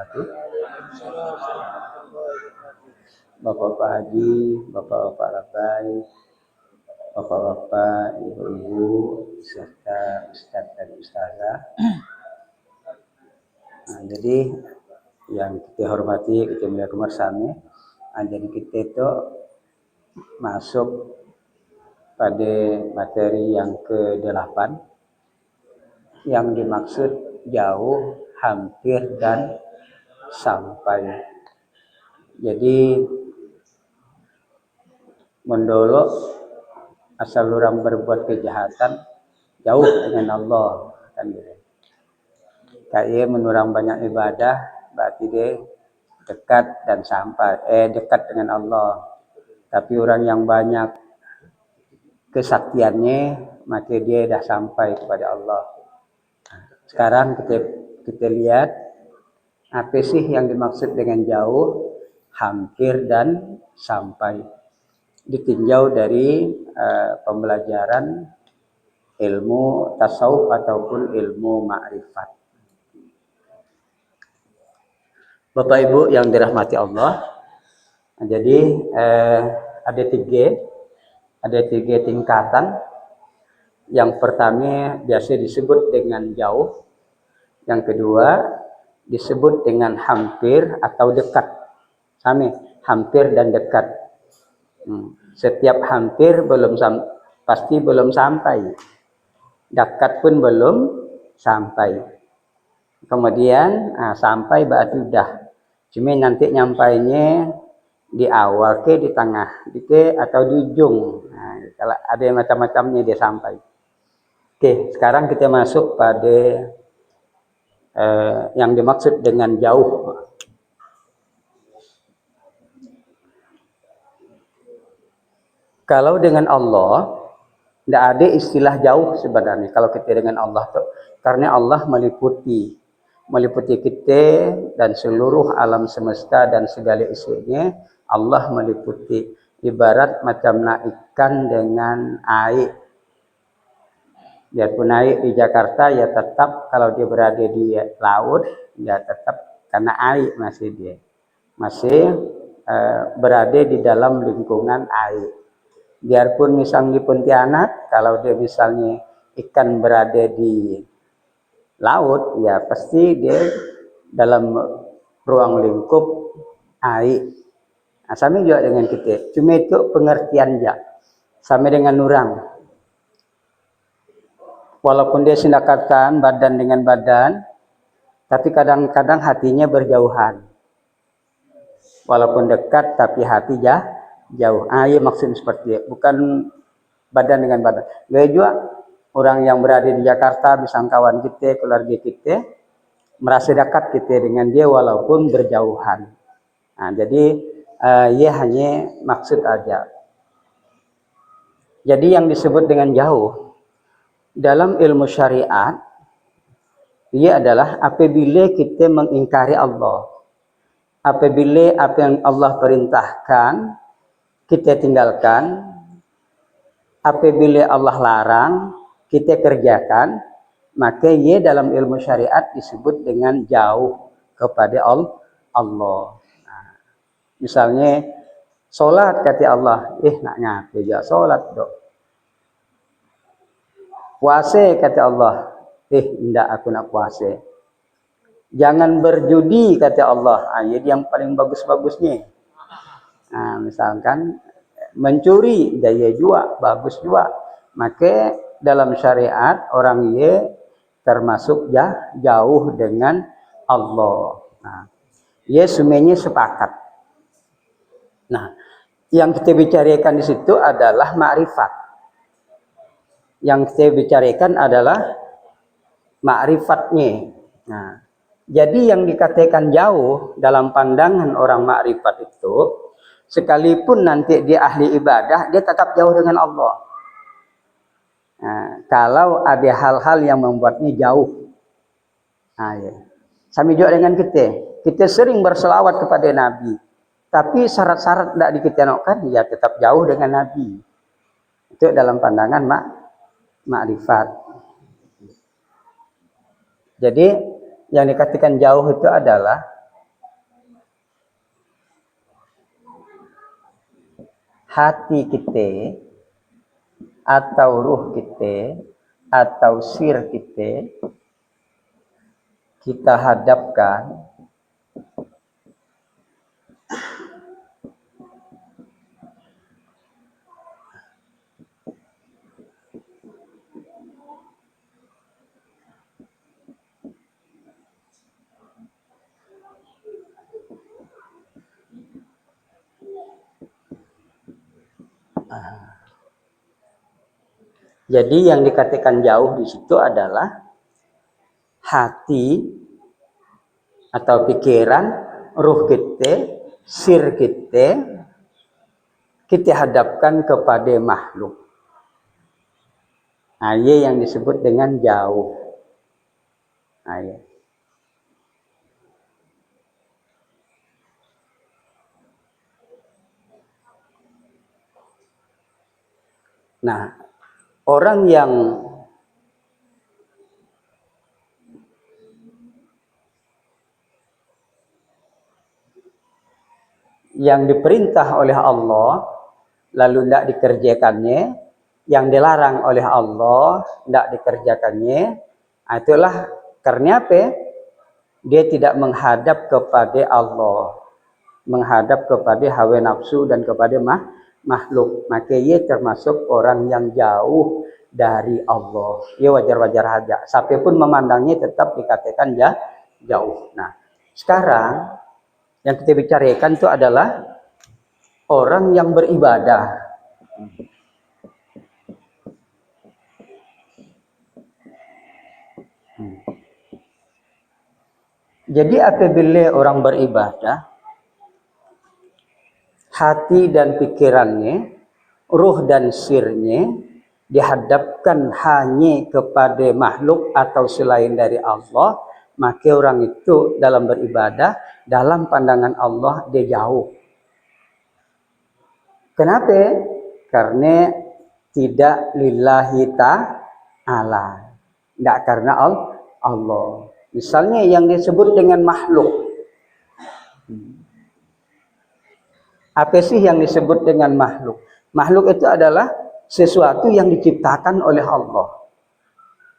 wabarakatuh. Bapak-bapak haji, bapak-bapak labai, bapak-bapak, ibu-ibu, serta ustaz dan ustazah. Nah, jadi yang kita hormati, kita muliakan bersama. Jadi kita itu masuk pada materi yang ke-8 yang dimaksud jauh, hampir, dan sampai. Jadi mendolok asal orang berbuat kejahatan jauh dengan Allah kan gitu. Kayak menurang banyak ibadah berarti dia dekat dan sampai dekat dengan Allah. Tapi orang yang banyak kesaktiannya maka dia dah sampai kepada Allah. Sekarang kita lihat apa sih yang dimaksud dengan jauh, hampir, dan sampai. Ditinjau dari pembelajaran ilmu tasawuf ataupun ilmu ma'rifat. Bapak Ibu yang dirahmati Allah, jadi ada tiga tingkatan. Yang pertama biasa disebut dengan jauh, yang kedua disebut dengan hampir atau dekat. Sama, hampir dan dekat. Setiap hampir pasti belum sampai. Dekat pun belum sampai. Kemudian sampai berarti udah. Cuma nanti nyampainya di awal ke, di tengah, atau di ujung. Nah, kalau ada macam-macamnya dia sampai. Oke, sekarang kita masuk pada yang dimaksud dengan jauh. Kalau dengan Allah tidak ada istilah jauh sebenarnya. Kalau kita dengan Allah tuh, karena Allah meliputi kita dan seluruh alam semesta dan segala isinya. Allah meliputi, ibarat macam ikan dengan air. Biarpun air di Jakarta ya tetap, kalau dia berada di laut ya tetap karena air masih berada di dalam lingkungan air. Biarpun misalnya di Pontianak, kalau dia misalnya ikan berada di laut, ya pasti dia dalam ruang lingkup air. Nah, sama juga dengan kita. Cuma itu pengertian ya. Sama dengan orang. Walaupun dia sindakatan badan dengan badan, tapi kadang-kadang hatinya berjauhan. Walaupun dekat, tapi hati jauh. Iya maksudnya seperti itu. Bukan badan dengan badan. Gaya juga orang yang berada di Jakarta, misalnya kawan kita, keluarga kita, merasa dekat kita dengan dia walaupun berjauhan. Nah, jadi ia hanya maksud aja. Jadi yang disebut dengan jauh dalam ilmu syariat, ia adalah apabila kita mengingkari Allah. Apabila apa yang Allah perintahkan kita tinggalkan, apabila Allah larang kita kerjakan, maka ia dalam ilmu syariat disebut dengan jauh kepada Allah. Nah, misalnya solat kata Allah, nak ngapain ya solat dok. Puasa kata Allah, tidak aku nak puasa. Jangan berjudi kata Allah, jadi yang paling bagus-bagusnya. Nah, misalkan mencuri, daya juga bagus juga. Maka dalam syariat orang ia termasuk jauh dengan Allah. Nah, ia semuanya sepakat. Nah, yang kita bicarakan di situ adalah ma'rifat. Yang kita bicarakan adalah ma'rifatnya. Nah, jadi yang dikatakan jauh dalam pandangan orang ma'rifat itu, sekalipun nanti dia ahli ibadah, dia tetap jauh dengan Allah. Nah, kalau ada hal-hal yang membuatnya jauh. Nah, ya. Sama juga dengan kita sering berselawat kepada Nabi. Tapi syarat-syarat tidak dikitakan, ya tetap jauh dengan Nabi. Itu dalam pandangan ma'rifat. Jadi yang dikatakan jauh itu adalah hati kita atau ruh kita atau sir kita hadapkan jadi yang dikatakan jauh di situ adalah hati atau pikiran, ruh kita, sir kita hadapkan kepada makhluk. Nah, ini yang disebut dengan jauh. Nah, ya. Nah, orang yang diperintah oleh Allah lalu tidak dikerjakannya, yang dilarang oleh Allah tidak dikerjakannya, itulah karena apa? Dia tidak menghadap kepada Allah, menghadap kepada hawa nafsu dan kepada makhluk, maka ia termasuk orang yang jauh dari Allah. Ia wajar-wajar saja. Sampai pun memandangnya tetap dikatakan jauh. Nah, sekarang yang kita bicarakan itu adalah orang yang beribadah. Jadi apabila orang beribadah, hati dan pikirannya, ruh dan sirnya dihadapkan hanya kepada makhluk atau selain dari Allah, maka orang itu dalam beribadah, dalam pandangan Allah dia jauh. Kenapa? Karena tidak lillahi ta'ala, tidak karena Allah. Misalnya yang disebut dengan makhluk. Apa sih yang disebut dengan makhluk? Makhluk itu adalah sesuatu yang diciptakan oleh Allah.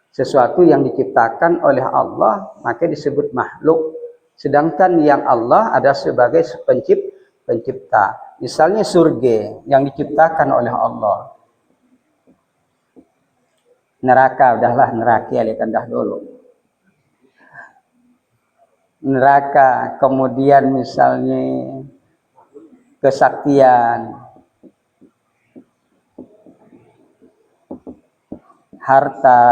Sesuatu yang diciptakan oleh Allah, maka disebut makhluk. Sedangkan yang Allah ada sebagai pencipta. Misalnya surga yang diciptakan oleh Allah. Neraka, udahlah neraka alihkan dah dulu. Neraka, kemudian misalnya kesaktian, harta,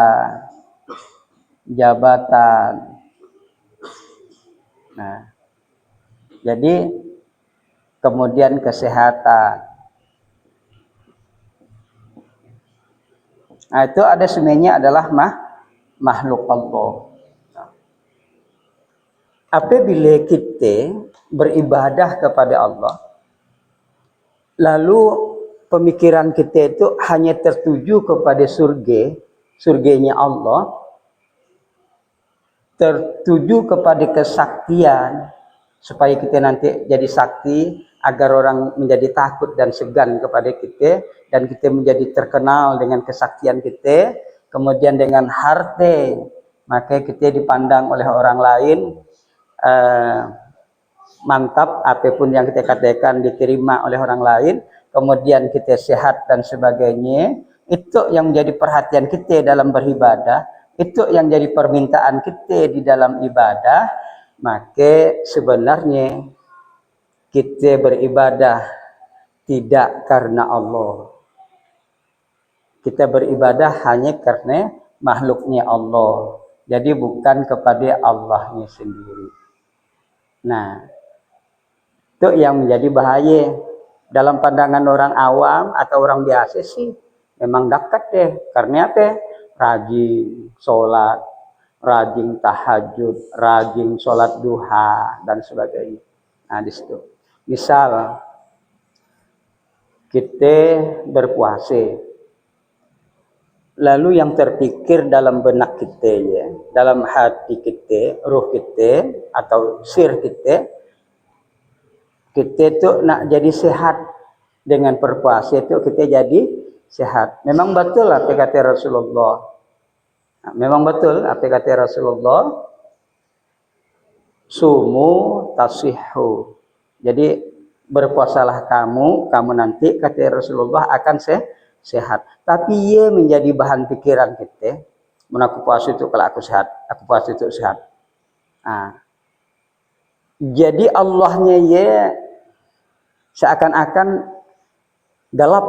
jabatan. Nah, jadi kemudian kesehatan. Nah, itu ada semuanya adalah makhluk Allah. Apabila kita beribadah kepada Allah, lalu pemikiran kita itu hanya tertuju kepada surganya Allah, tertuju kepada kesaktian, supaya kita nanti jadi sakti, agar orang menjadi takut dan segan kepada kita, dan kita menjadi terkenal dengan kesaktian kita, kemudian dengan harta, maka kita dipandang oleh orang lain, mantap, apapun yang kita katakan diterima oleh orang lain, kemudian kita sehat dan sebagainya. Itu yang menjadi perhatian kita dalam beribadah, itu yang jadi permintaan kita di dalam ibadah. Maka sebenarnya kita beribadah tidak karena Allah, kita beribadah hanya karena makhluknya Allah, jadi bukan kepada Allahnya sendiri. Nah, itu yang menjadi bahaya. Dalam pandangan orang awam atau orang biasa sih memang dekat deh. Karena apa? Rajin sholat, rajin tahajud, rajin sholat duha, dan sebagainya. Nah, di situ. Misal, kita berpuasa. Lalu yang terpikir dalam benak kita, ya, dalam hati kita, ruh kita, atau sir kita itu nak jadi sehat. Dengan berpuasa itu kita jadi sehat. Memang betul apa kata Rasulullah. Memang betul apa kata Rasulullah. Sumu tasihhu. Jadi berpuasalah kamu nanti kata Rasulullah akan sehat. Tapi ia menjadi bahan pikiran kita. Aku puasa itu kalau aku sehat, aku puasa itu sehat. Jadi Allahnya ia seakan-akan gelap,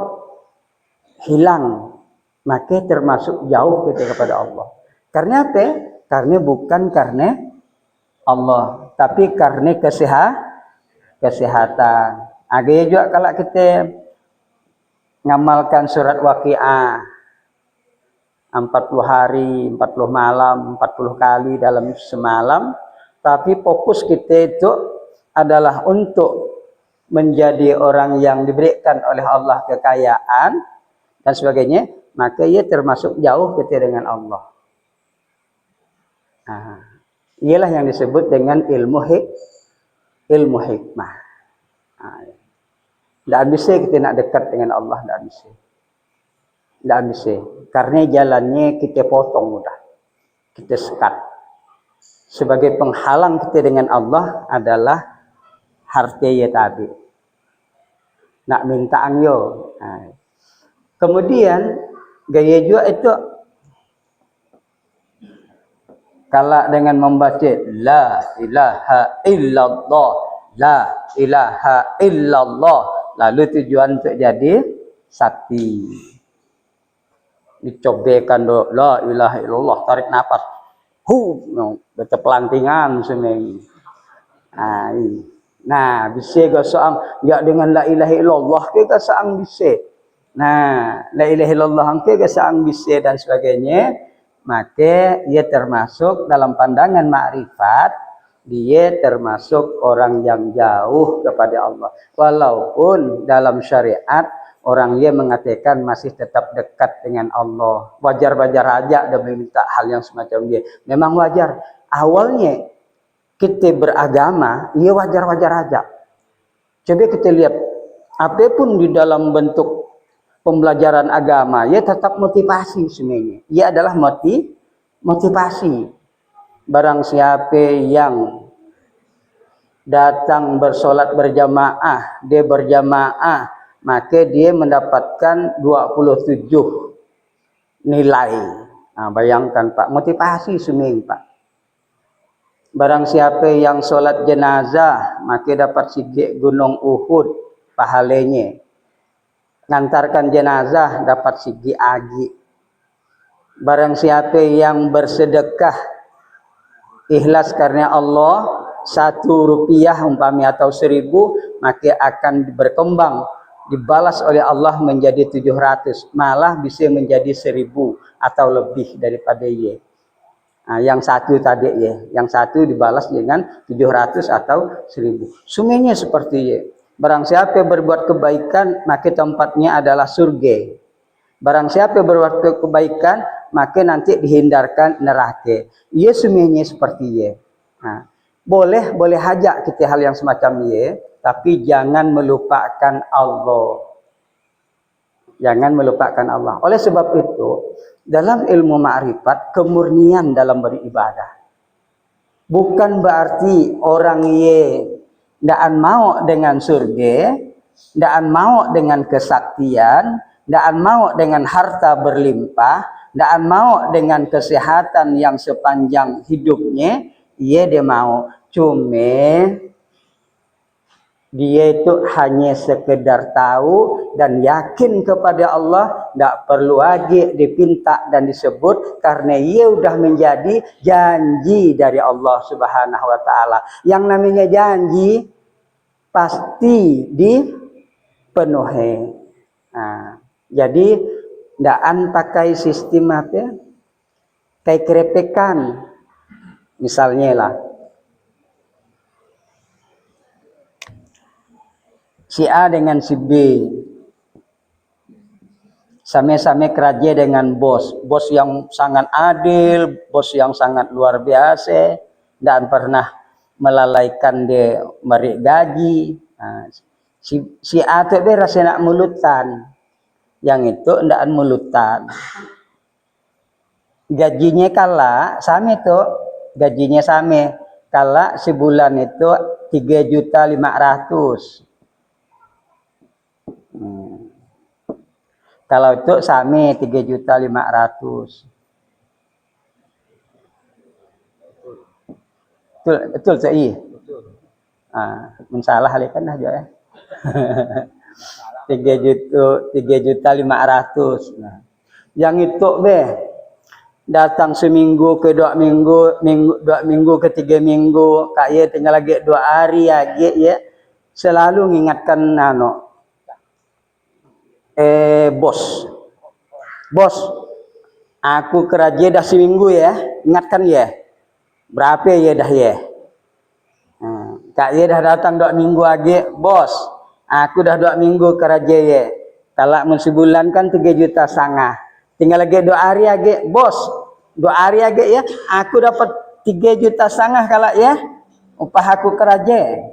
hilang, maka termasuk jauh kita kepada Allah. Karena apa? Karena bukan karena Allah, tapi karena kesehatan. Agak juga kalau kita ngamalkan surat Waqiah 40 hari, 40 malam, 40 kali dalam semalam, tapi fokus kita itu adalah untuk menjadi orang yang diberikan oleh Allah kekayaan dan sebagainya, maka ia termasuk jauh kita dengan Allah. Ialah yang disebut dengan ilmu hikmah. Tidak bisa kita nak dekat dengan Allah, tidak bisa. Tidak bisa. Karena jalannya kita potong mudah. Kita sekat. Sebagai penghalang kita dengan Allah adalah harta ya tadi. Nak minta angyo. Kemudian gaya juga itu kalau dengan membaca la ilaha illallah, la ilaha illallah, lalu tujuan untuk jadi sakti. Dicobekan do la ilaha illallah, tarik nafas. Bertepelantingan semeng. Nah, bisa ke soang ya dengan la ilaha illallah ke soang bisa. Nah, la ilaha illallah ke soang bisa dan sebagainya, maka ia termasuk dalam pandangan makrifat, dia termasuk orang yang jauh kepada Allah. Walaupun dalam syariat orang dia mengatakan masih tetap dekat dengan Allah. Wajar-wajar aja dia meminta hal yang semacam dia. Memang wajar. Awalnya kita beragama, ia wajar-wajar aja. Coba kita lihat, apapun di dalam bentuk pembelajaran agama, ia tetap motivasi semuanya. Ia adalah motivasi. Barang siapa yang datang bersolat berjamaah, dia berjamaah, maka dia mendapatkan 27 nilai. Bayangkan Pak, motivasi seming Pak. Barang siapa yang solat jenazah, maka dapat sikit gunung Uhud pahalanya. Ngantarkan jenazah dapat segi agi. Barang siapa yang bersedekah ikhlas karena Allah, 1 rupiah umpami atau 1000, maka akan berkembang, dibalas oleh Allah menjadi 700, malah bisa menjadi 1000 atau lebih daripada ia. Yang satu tadi ya, yang satu dibalas dengan 700 atau 1000. Semuanya seperti ia. Barang siapa berbuat kebaikan, maka tempatnya adalah surga. Barang siapa berbuat kebaikan, maka nanti dihindarkan neraka. Ia semuanya seperti ia. Boleh aja kita hal yang semacam ia, tapi jangan melupakan Allah. Jangan melupakan Allah. Oleh sebab itu, dalam ilmu ma'rifat, kemurnian dalam beribadah. Bukan berarti orang ye tidak mau dengan surga, tidak mau dengan kesaktian, tidak mau dengan harta berlimpah, tidak mau dengan kesehatan yang sepanjang hidupnya, dia mau. Cuma dia itu hanya sekedar tahu dan yakin kepada Allah, tidak perlu lagi dipinta dan disebut, karena ia sudah menjadi janji dari Allah Subhanahu wa taala. Yang namanya janji pasti dipenuhi. Jadi ndaan pakai sistem apa? Kayak kerepekan. Misalnya lah, si A dengan si B sama-sama kerja dengan bos yang sangat adil, bos yang sangat luar biasa, dan pernah melalaikan dia merik gaji. Si A tu be rasa nak mulutan. Yang itu ndaan mulutan. Gajinya kala sama itu, gajinya sama. Kala sebulan itu 3.500.000. Kalau itu sama 3.500.000. Betul tak iya? Mensalah kan dah juga ya. 3.500.000. Nah, yang itu be datang seminggu ke 2 minggu, 2 minggu ke 3 minggu, kak ye tinggal lagi 2 hari lagi ya, selalu mengingatkan bos, aku kerja dah seminggu ya, ingatkan ya, berapa ya dah ya. Kak ye dah datang 2 minggu lagi, bos, aku dah 2 minggu kerja ya, kalau mun sebulan kan 3,5 juta. Tinggal lagi 2 hari lagi, bos. 2 hari lagi ya, aku dapat 3,5 juta kalau ya, upah aku kerja.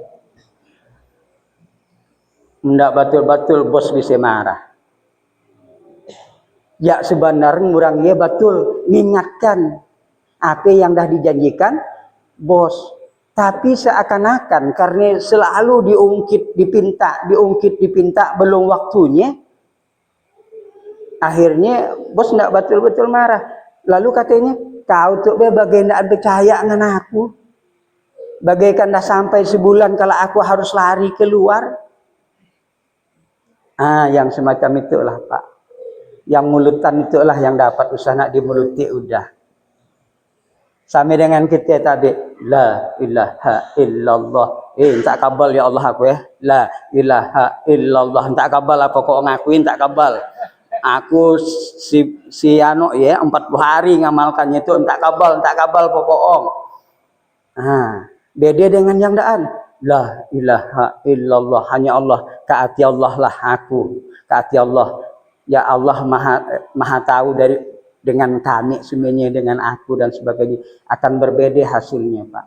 Ndak betul-betul bos bisa marah. Ya sebenarnya orang ya betul mengingatkan apa yang dah dijanjikan bos. Tapi seakan-akan karena selalu diungkit-dipinta belum waktunya, akhirnya bos ndak betul-betul marah. Lalu katanya, kau tuh bagai ndak percaya dengan aku. Bagaikan dah sampai sebulan kalau aku harus lari keluar. Yang semacam itulah Pak. Yang mulutan itulah yang dapat usaha nak dimuluti udah. Sama dengan kita tadi, la ilaha illallah. Tak kabal ya Allah aku ya. La ilaha illallah. Tak kabal apa kok ngakuin tak kabal. Aku si anu ya 40 hari ngamalkannya itu tak kabal pokok. Beda dengan yang daan. La ilaha illallah, hanya Allah, kaati Allah lah aku. Kaati Allah. Ya Allah maha tahu dengan kami semuanya, dengan aku dan sebagainya, akan berbeda hasilnya Pak.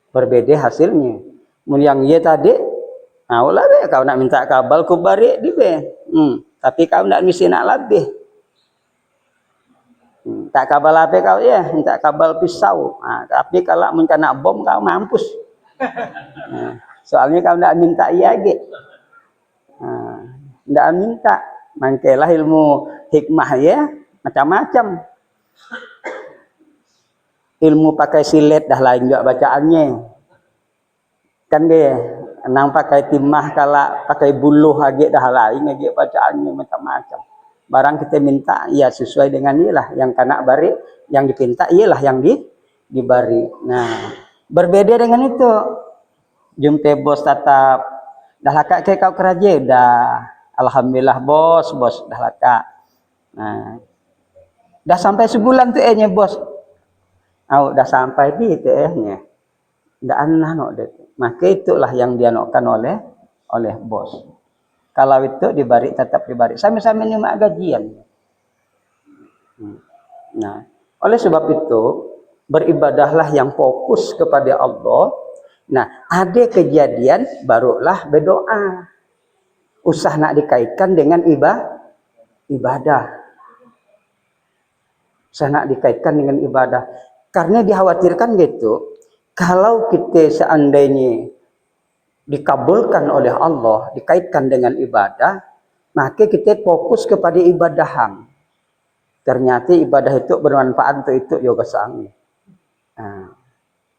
Berbeda hasilnya. Yang ye tadi, ulah be kau nak minta kabal ku bari di be. Tapi kau nak mesti nak lebih. Tak kabal apa kau ya, minta kabal pisau. Tapi kalau mun nak bom kau mampus. Soalnya kau nak minta iya ge. Ndak minta, mangkelah ilmu hikmah ya, macam-macam. Ilmu pakai silet dah lain juga bacaannya. Kan dia, nang pakai timah kala pakai buluh lagi dah lain lagi bacaannya macam-macam. Barang kita minta ya sesuai dengan iyalah yang kanak bari, yang dipinta iyalah yang dibari. Nah, berbeda dengan itu. Jumpa bos tetap dah lakak ke kau kerja dah. Alhamdulillah bos dah lakak. Nah, dah sampai sebulan tuh bos. Dah sampai di nya. Ndak anah maka itulah yang dianokkan oleh bos. Kalau itu dibari tetap dibari. Sama-sama nyimak gajian. Nah, oleh sebab itu beribadahlah yang fokus kepada Allah. Nah, ada kejadian barulah berdoa. Usah nak dikaitkan dengan ibadah. Usah nak dikaitkan dengan ibadah. Karena dikhawatirkan gitu, kalau kita seandainya dikabulkan oleh Allah, dikaitkan dengan ibadah, maka kita fokus kepada ibadahan. Ternyata ibadah itu bermanfaat untuk itu yoga sang.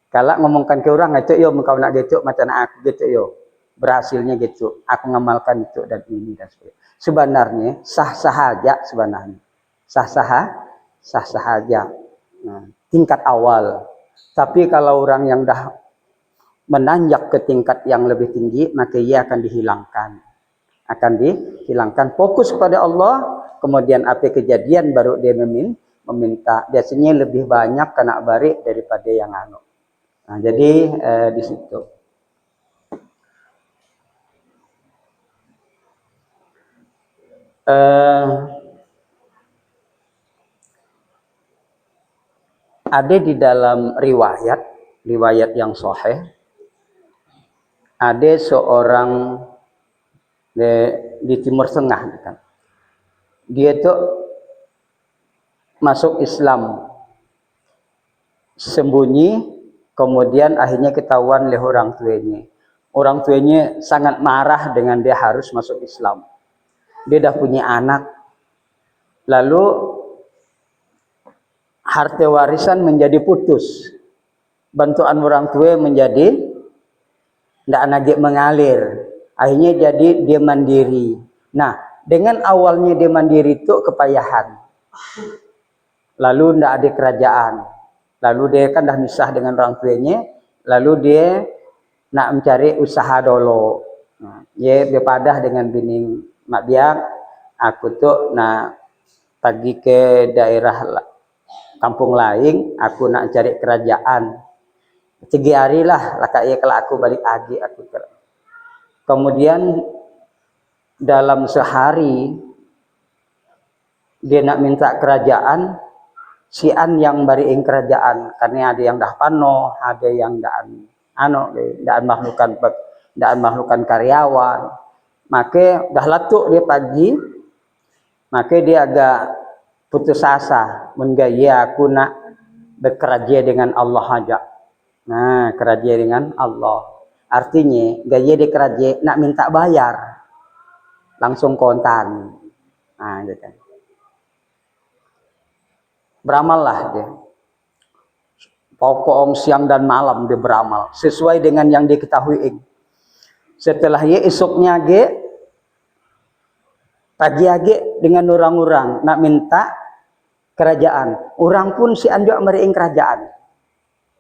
Kalau ngomongkan ke orang itu yo engkau nak gitu macam aku gitu yo. Berhasilnya gitu, aku ngamalkan itu dan ini dan sebagainya. Sebenarnya sah-sah aja sebenarnya. Sah-sah aja. Tingkat awal. Tapi kalau orang yang dah menanjak ke tingkat yang lebih tinggi, maka ia akan dihilangkan. Akan dihilangkan fokus pada Allah, kemudian apa kejadian baru dia meminta. Biasanya lebih banyak kena bari daripada yang anu. Nah, jadi di situ. Ada di dalam riwayat yang sahih, ada seorang di Timur Tengah kan. Dia tuh masuk Islam sembunyi, kemudian akhirnya ketahuan oleh orang tuanya. Orang tuanya sangat marah dengan dia harus masuk Islam. Dia dah punya anak, lalu harta warisan menjadi putus, bantuan orang tua menjadi tidak lagi mengalir. Akhirnya jadi dia mandiri. Nah, dengan awalnya dia mandiri itu kepayahan. Lalu tidak ada kerajaan. Lalu dia kan dah misah dengan orang tuanya. Lalu dia nak mencari usaha dulu. Dia berpadah dengan bini mak biak. Aku tuh nak pergi ke daerah kampung lain. Aku nak cari kerajaan. 3 hari lah kayak kalau aku balik lagi aku kemudian dalam sehari dia nak minta kerajaan, si an yang bariin kerajaan karena ada yang dah pano, ada yang dah mahlukan karyawan. Maka dah latuk dia pagi, maka dia agak putus asa, menggaya aku nak bekerja dengan Allah aja. Nah, kerja dengan Allah. Artinya, gaya di kerja nak minta bayar. Langsung kontan. Nah, gitu. Beramallah dia. Pokok siang dan malam dia beramal. Sesuai dengan yang diketahui. Setelah ye esoknya ge, pagi age dengan orang-orang nak minta kerajaan. Orang pun si anjuk meriing kerajaan.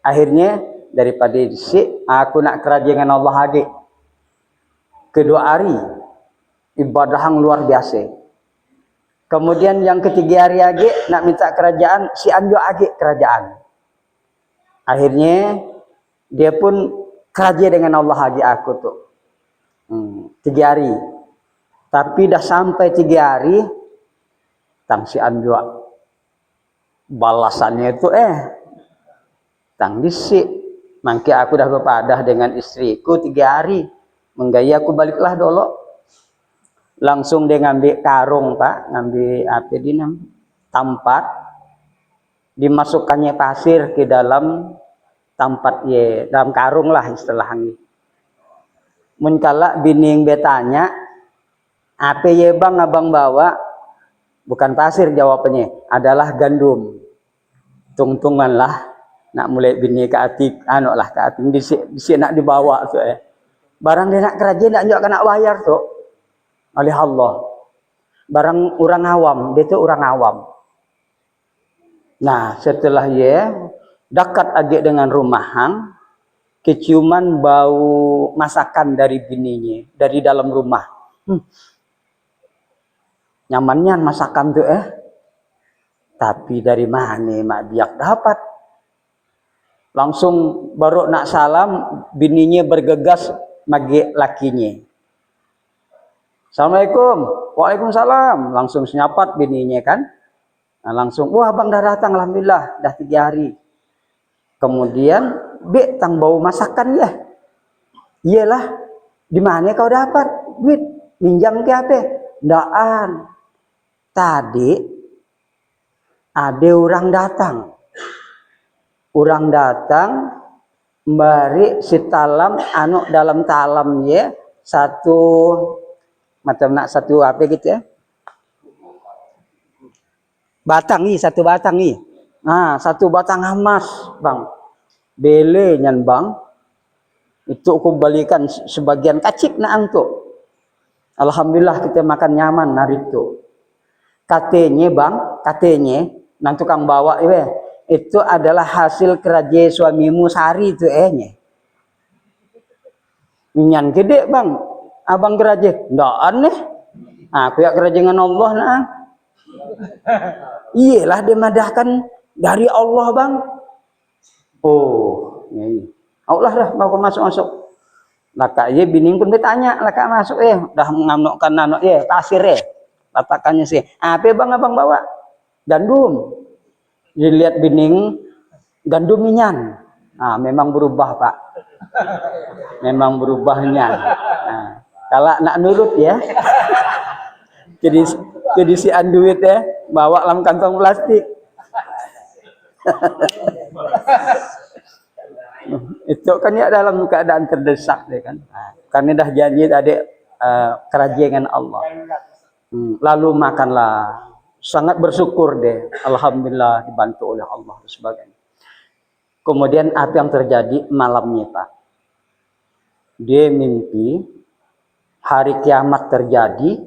Akhirnya daripada disik, aku nak kerja dengan Allah lagi. Kedua hari ibadah yang luar biasa. Kemudian yang ketiga hari lagi nak minta kerajaan, si anjo lagi kerajaan. Akhirnya dia pun kerja dengan Allah lagi aku tuh. 3 hari. Tapi dah sampai 3 hari, tang si anjo balasannya itu tang disik. Mangke aku dah berpadah dengan istriku 3 hari. Menggaya aku baliklah dulu. Langsung dia ngambil karung, Pak. Ngambil apa di tempat. Dimasukkannya pasir ke dalam tempat ye. Dalam karung lah istilahnya. Munkala bini yang bertanya, apa ye bang abang bawa? Bukan pasir jawabannya. Adalah gandum. Tungtungan lah. Nak mulai bini ke hati, lah ke hati, di nak dibawa tu Barang dia nak kerja, nak juga nak bayar tu oleh Allah. Barang orang awam, dia tu orang awam. Nah, setelah ye dekat aja dengan rumah hang, keciuman bau masakan dari bininya dari dalam rumah. Nyamannya masakan tu Tapi dari mana mak biak dapat? Langsung baru nak salam, bininya bergegas magi lakinya. Assalamualaikum, waalaikumsalam. Langsung senyapat bininya kan. Nah, langsung, wah abang dah datang, alhamdulillah, dah 3 hari. Kemudian, tang bau masakan ya. Iyalah, di mana kau dapat duit? Minjam ke apa? Ndaan. Tadi ada orang datang. Orang datang bari si talam dalam talam ya satu macam nak satu apa gitu ya batang ni satu batang ni satu batang emas bang bele nyan bang itu aku balikan sebagian kacik na angtu alhamdulillah kita makan nyaman hari itu katanya bang nang tukang bawa itu adalah hasil kerja suamimu sehari itu Nyan gede bang, abang kerja, ndak aneh. Aku ya kerja dengan Allah nah. Iyalah dia madahkan dari Allah bang. Oh, ini. Allah dah mau masuk. Laka ye bining pun bertanya, laka masuk dah ngamnokkan anak pasir latakannya sih. Apa bang abang bawa? Gandum. Dilihat bining gandum minyan. Memang berubah Pak. Memang berubahnya. Nah, kalau nak nurut ya, jadi si duit ya, bawa dalam kantong plastik. Itu kan ya dalam keadaan terdesak deh kan. Karena dah janji tadi kerajaan Allah. Lalu makanlah. Sangat bersyukur deh. Alhamdulillah dibantu oleh Allah dan sebagainya. Kemudian apa yang terjadi malamnya Pak? Dia mimpi hari kiamat terjadi.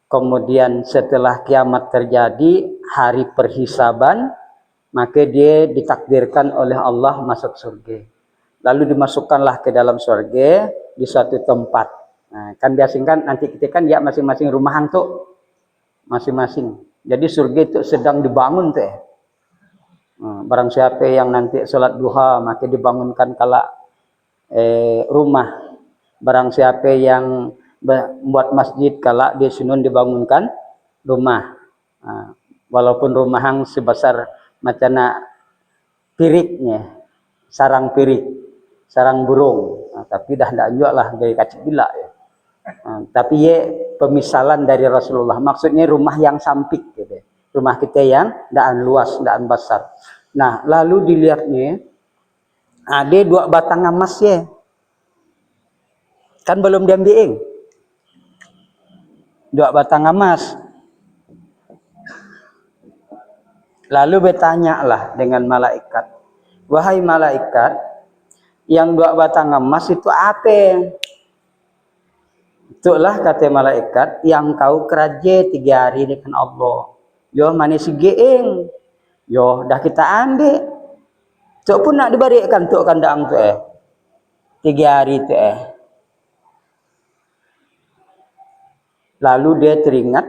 Kemudian setelah kiamat terjadi, hari perhisaban, maka dia ditakdirkan oleh Allah masuk surga. Lalu dimasukkanlah ke dalam surga di suatu tempat. Nah, kan biasanya nanti kita kan ya masing-masing rumah hantu, masing-masing. Jadi surga itu sedang dibangun tuh. Barang siapa yang nanti sholat duha maka dibangunkan kala rumah. Barang siapa yang buat masjid kala dia sunun dibangunkan rumah. Walaupun rumah yang sebesar macam piriknya, sarang pirik, sarang burung. Tapi dah tidak juga lah gaya kacik gila ya. Tapi ye pemisalan dari Rasulullah. Maksudnya rumah yang sampik gitu. Rumah kita yang daan luas, daan besar. Nah, lalu dilihatnya ada 2 batang emas ya. Kan belum diambil. 2 batang emas. Lalu bertanya lah dengan malaikat. Wahai malaikat, yang 2 batang emas itu apa? Itulah kata malaikat yang kau kerja 3 hari dengan Allah. Yo mana si geeng. Yo dah kita ambil. Tuk pun nak dibalikkan tuk kandang tu 3 hari tu Lalu dia teringat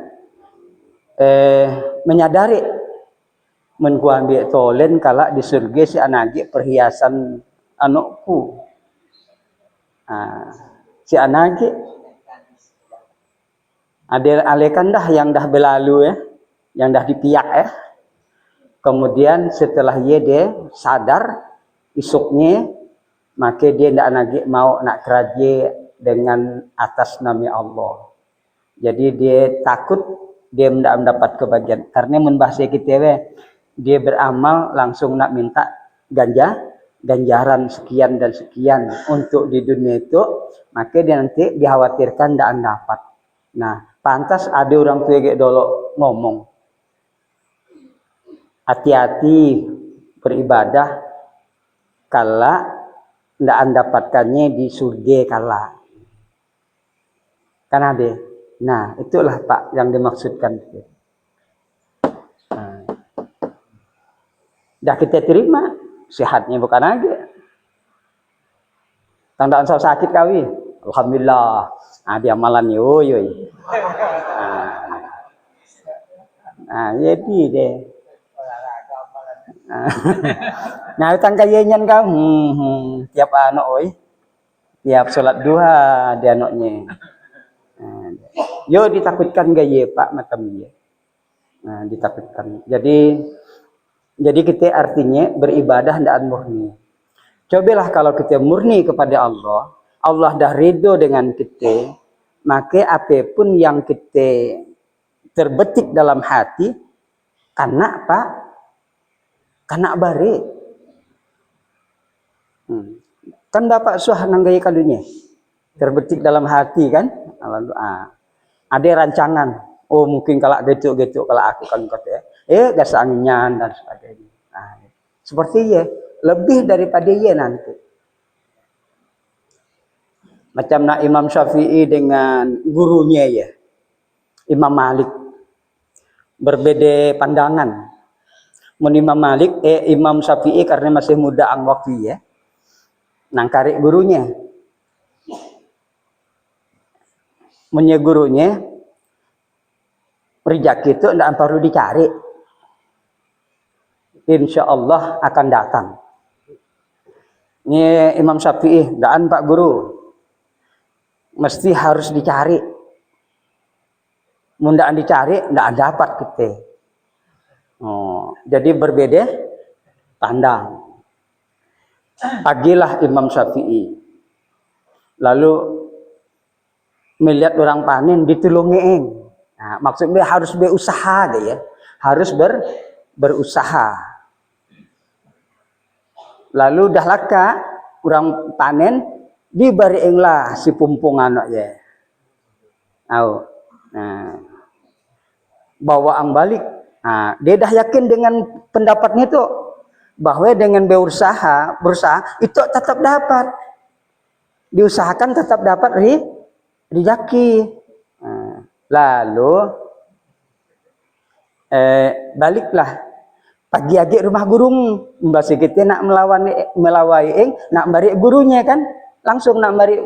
menyadari menku ambil tolen kala di surga si anagi perhiasan anakku. Si anagi ada alekan dah yang dah berlalu yang dah dipiak Kemudian setelah dia sadar isuknya, maka dia tidak lagi mau nak kerja dengan atas nama Allah. Jadi dia takut dia tidak mendapat kebahagiaan. Karena membahas kita dia beramal langsung nak minta ganjaran sekian dan sekian untuk di dunia itu, maka dia nanti dikhawatirkan tidak dapat. Nah, pantas ada orang tua kayak dulu ngomong, hati-hati beribadah kala tidak mendapatkannya di surga kala. Kan ada. Nah, itulah Pak yang dimaksudkan. Dah kita terima, sehatnya bukan aja. Tandaan saya sakit kali. Alhamdulillah. Dia amalan yoy. Jadi deh. Nah, utang kayenyan kau. Tiap anak tiap sholat duha dia anaknya. Yo ditakutkan gaya Pak macam dia. Ditakutkan. Jadi kita artinya beribadah dan murni. Cobalah kalau kita murni kepada Allah, Allah dah ridho dengan kita, maka apapun yang kita terbetik dalam hati, kena Pak, kena bari. Kan Bapak suah nanggaya kalunya, terbetik dalam hati kan, ada rancangan. Oh mungkin kalau gitu kalau aku kan kata gas anginnya dan sebagainya. Seperti lebih daripada nanti. Macam nak Imam Syafi'i dengan gurunya Imam Malik berbeda pandangan. Imam Malik Imam Syafi'i karena masih muda ang waktu nangkari gurunya. Gurunya rezeki itu tidak perlu dicari. Insya Allah akan datang. Ini Imam Syafi'i, dan Pak Guru, mesti harus dicari. Mundaan dicari, tidak dapat kita. Jadi berbeda pandang. Pagilah Imam Syafi'i. Lalu melihat orang panen ditulungi. Nah, maksudnya harus berusaha deh ya. Harus berusaha. Lalu dah laka orang panen dibariinglah si pumpung anak ya. Nah, bawa ang balik. Nah, dia dah yakin dengan pendapatnya itu bahwa dengan berusaha itu tetap dapat. Diusahakan tetap dapat rezeki. Nah, lalu baliklah pagi agi rumah gurung mbak kita nak melawai nak bari gurunya kan langsung nak bari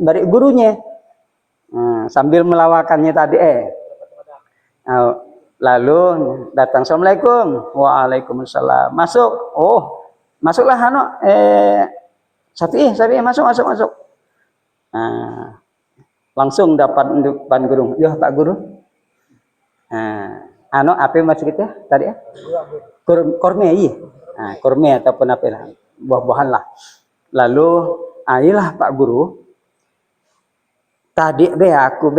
bari gurunya sambil melawakannya tadi lalu datang assalamualaikum waalaikumsalam masuk masuklah Syafi'i masuk langsung dapat depan guru ya Pak Guru apa masih kita tadi ya korme korme ataupun apa lah buah-buahan lah lalu ayolah Pak Guru tadi aku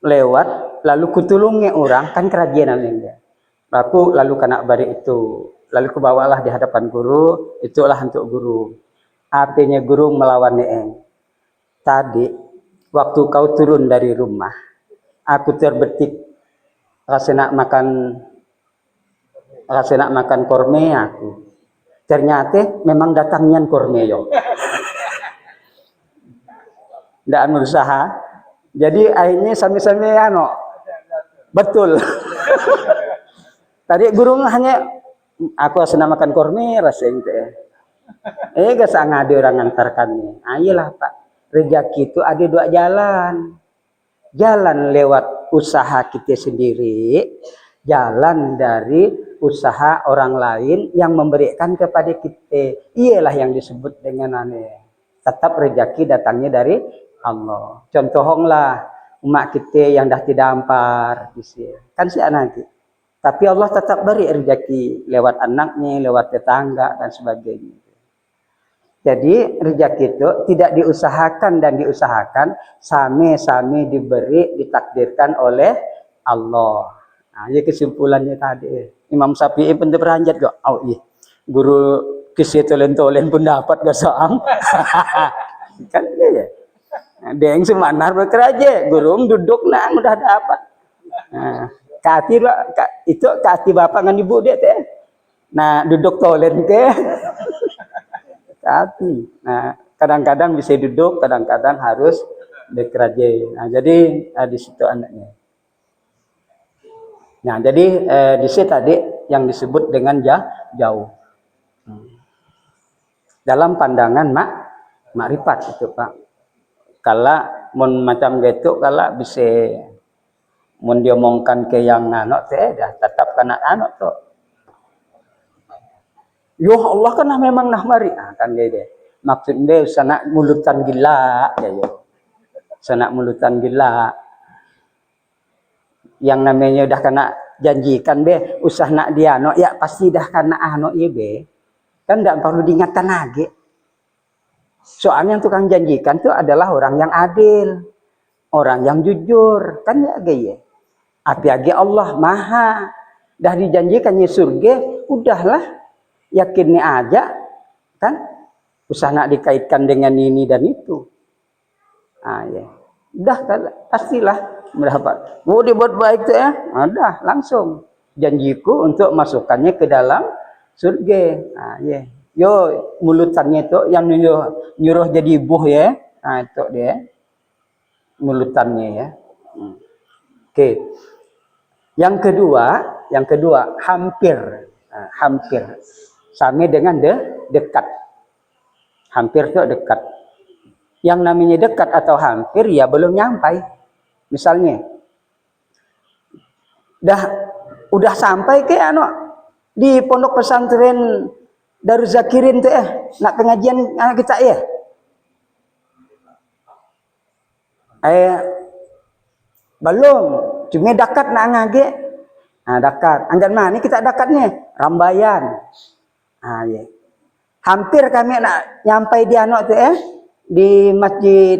lewat lalu kutulungi orang kan kerajinan dia aku lalu kena bari itu lalu kubawalah di hadapan guru itulah untuk guru apinya guru melawan tadi waktu kau turun dari rumah aku terbetik rasa nak makan korme aku ternyata memang datangnya korme yo ndak berusaha jadi akhirnya sami-sami betul tadi guru hanya aku rasa makan korme rasanya gak sangat ada orang antarkan ayolah Pak rezeki itu ada dua jalan lewat usaha kita sendiri jalan dari usaha orang lain yang memberikan kepada kita ialah yang disebut dengan tetap rezeki datangnya dari Allah contohlah umat kita yang dah tidak ampar kan si nanti tapi Allah tetap beri rezeki lewat anaknya lewat tetangga dan sebagainya. Jadi rezeki itu tidak diusahakan dan diusahakan sami-sami diberi ditakdirkan oleh Allah. Nah, ini kesimpulannya tadi. Imam Syafi'i pun beranjat kok. Guru kisi tolen-tolen pun dapat gak soang. Kan dia. Dia yang semanar bekerja, guru duduk nang udah dapat. Nah, itu kati bapak dengan ibu dia teh. Nah, duduk tolen ke. Hati. Nah, kadang-kadang bisa duduk, kadang-kadang harus bekerja. Nah, jadi di situ anaknya. Nah, jadi di situ tadi yang disebut dengan jauh. Dalam pandangan makrifat itu Pak. Kalau macam gitu, kalau bisa diomongkan ke yang anak dah tetap kena anak tuh. Yo Allah kan memang mari kan dia maksudnya sana mulutan gila ya yo sana mulutan gila yang namanya udah kena janjikan usah nak dia ya pasti dah kena kan tidak perlu diingatkan lagi soalnya yang tukang janjikan itu adalah orang yang adil orang yang jujur kan ya gaya api Allah maha dah dijanjikannya surga udahlah yakinnya aja kan usah nak dikaitkan dengan ini dan itu ya udah kan pastilah mendapat mau dibuat baik tuh ya ada langsung janjiku untuk masukkannya ke dalam surga yo mulutannya itu yang nyuruh jadi ibu ya itu dia mulutannya ya oke yang kedua hampir sama dengan dekat. Hampir itu dekat. Yang namanya dekat atau hampir ya belum nyampai. Misalnya udah sampai ke di pondok pesantren Darul Zakirin tuh nak pengajian anak kita ya. Belum, cuma dekat nak ngaji. Nah, dekat. Anggan mana kita dekatnya? Rambayan. Ya. Hampir kami nak nyampai di anak tu di Masjid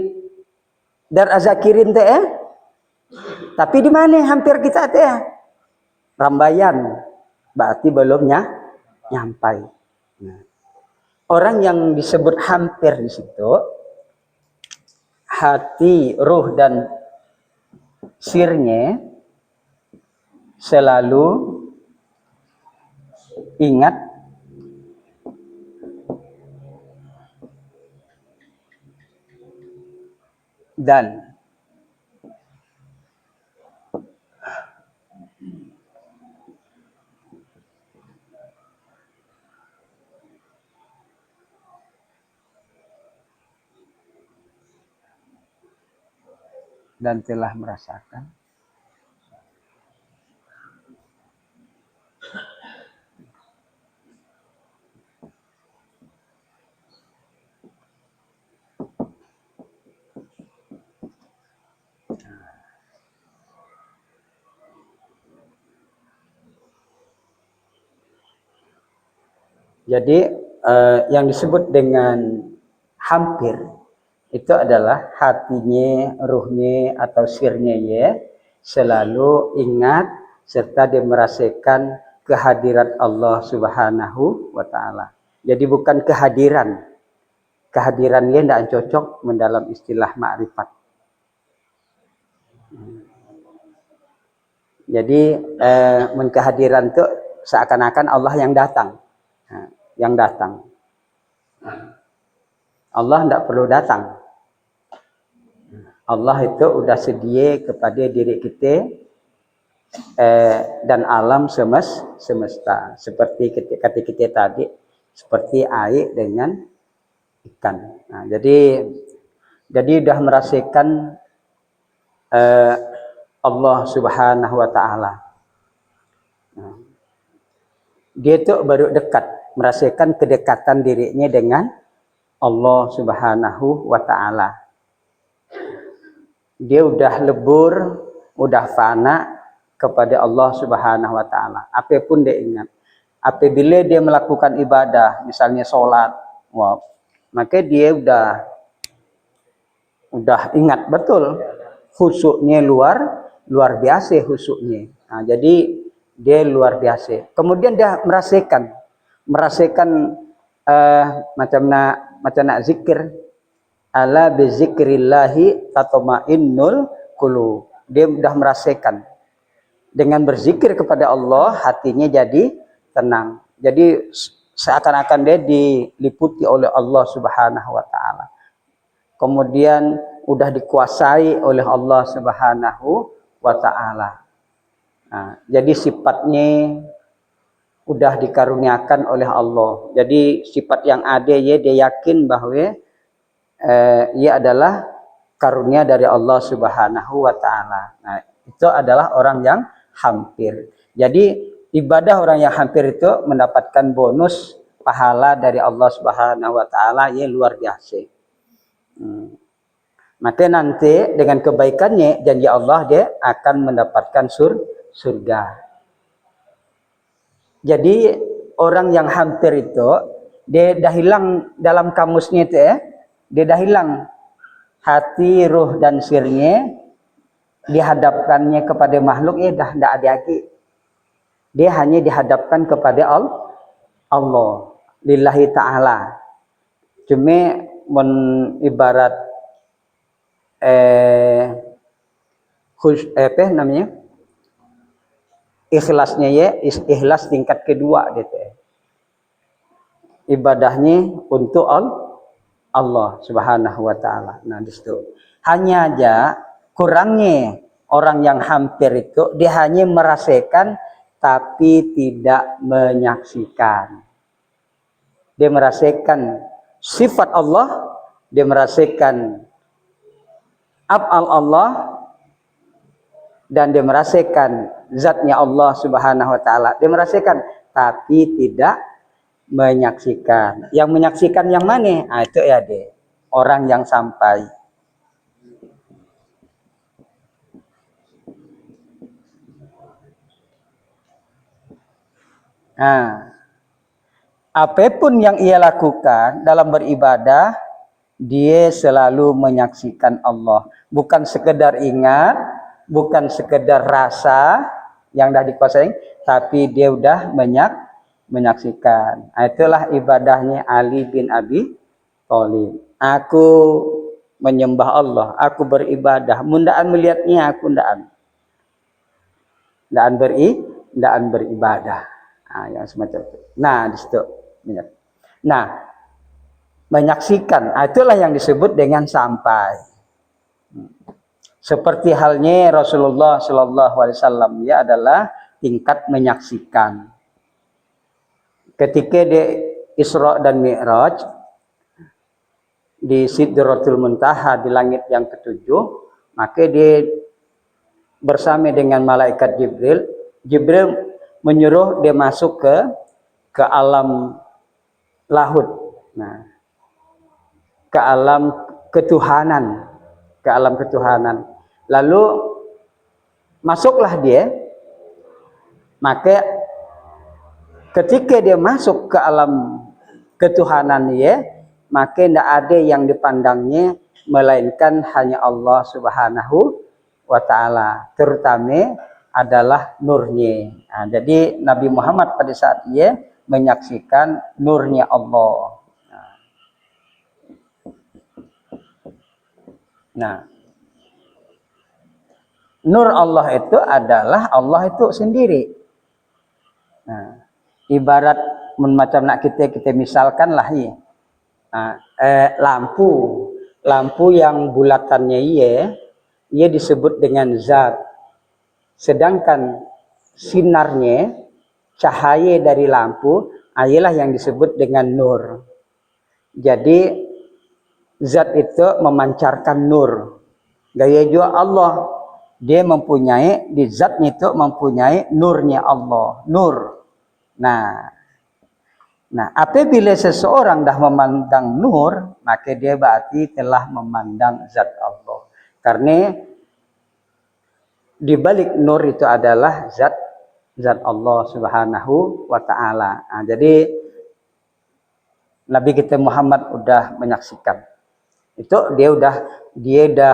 Dar Azakirin tu tapi di mana hampir kita tu Rambayan, berarti belumnya nyampai. Nah, orang yang disebut hampir di situ, hati, ruh dan sirnya selalu ingat dan telah merasakan jadi yang disebut dengan hampir itu adalah hatinya, ruhnya atau sirnya selalu ingat serta dia merasakan kehadiran Allah Subhanahu wa taala. Jadi bukan kehadiran. Kehadirannya tidak cocok mendalam istilah ma'rifat. Jadi kehadiran itu seakan-akan Allah yang datang. Yang datang. Allah tidak perlu datang. Allah itu sudah sedia kepada diri kita dan alam semesta. Seperti ketika kita tadi, seperti air dengan ikan. Nah, jadi sudah merasakan Allah Subhanahu wa taala. Nah, dia itu baru dekat, merasakan kedekatan dirinya dengan Allah Subhanahu wa taala. Dia udah lebur, udah fana kepada Allah Subhanahu wa taala. Apapun dia ingat. Apabila dia melakukan ibadah, misalnya sholat, maka dia udah ingat betul. Khusyuknya luar biasa khusyuknya. Nah, jadi dia luar biasa. Kemudian dia merasakan macam nak zikir, ala bizikrillahi tatmainnul qulub. Dia sudah merasakan dengan berzikir kepada Allah hatinya jadi tenang. Jadi seakan-akan dia diliputi oleh Allah Subhanahu wa taala. Kemudian udah dikuasai oleh Allah Subhanahu wa taala. Nah, jadi sifatnya udah dikaruniakan oleh Allah. Jadi sifat yang ada dia yakin bahwa ia adalah karunia dari Allah Subhanahu wa taala. Nah, itu adalah orang yang hampir. Jadi ibadah orang yang hampir itu mendapatkan bonus pahala dari Allah Subhanahu wa taala yang luar biasa. Maka nanti dengan kebaikannya janji Allah dia akan mendapatkan surga. Jadi orang yang hampir itu dia dah hilang dalam kamusnya itu dia dah hilang hati, ruh dan sirnya dihadapkannya kepada makhluk dah tidak ada lagi. Dia hanya dihadapkan kepada Allah lillahi ta'ala. Cuma ibarat namanya ikhlasnya ikhlas tingkat kedua gitu. Ibadahnya untuk Allah Subhanahu wa taala. Nah, di situ. Hanya aja kurangnya orang yang hampir itu dia hanya merasakan tapi tidak menyaksikan. Dia merasakan sifat Allah, dia merasakan af'al Allah, dan dia merasakan zatnya Allah Subhanahu wa taala. Dia merasakan tapi tidak menyaksikan. Yang menyaksikan yang mana? Nah, itu ya deh. Orang yang sampai. Nah, apapun yang ia lakukan dalam beribadah, dia selalu menyaksikan Allah. Bukan sekedar ingat, bukan sekedar rasa yang dah dikuasai, tapi dia sudah menyaksikan. Itulah ibadahnya Ali bin Abi Thalib. Aku menyembah Allah, aku beribadah. Mundaan melihatnya aku ndaan beribadah. Yang semacam itu. Nah, di situ. Nah, menyaksikan, itulah yang disebut dengan sampai. Seperti halnya Rasulullah Shallallahu Alaihi Wasallam, dia adalah tingkat menyaksikan. Ketika di Isra dan Mi'raj di Sidratul Muntaha di langit yang ketujuh, maka dia bersama dengan malaikat Jibril. Jibril menyuruh dia masuk ke alam lahud. Nah, ke alam ketuhanan, Lalu masuklah dia. Maka ketika dia masuk ke alam ketuhanan dia, maka tidak ada yang dipandangnya melainkan hanya Allah Subhanahu wa Ta'ala, terutama adalah nurnya. Nah, jadi Nabi Muhammad pada saat dia menyaksikan nurnya Allah. Nah, nur Allah itu adalah Allah itu sendiri. Nah, ibarat macam nak kita misalkan lah ya. Nah, lampu yang bulatannya ia disebut dengan zat. Sedangkan sinarnya, cahaya dari lampu, ialah yang disebut dengan nur. Jadi zat itu memancarkan nur. Gaya juga Allah, dia mempunyai, di zatnya itu mempunyai nurnya Allah, nur. Nah, apabila seseorang dah memandang nur, maka dia berarti telah memandang zat Allah. Karena di balik nur itu adalah zat Allah Subhanahu wa Ta'ala. Nah, jadi Nabi kita Muhammad udah menyaksikan. Itu dia udah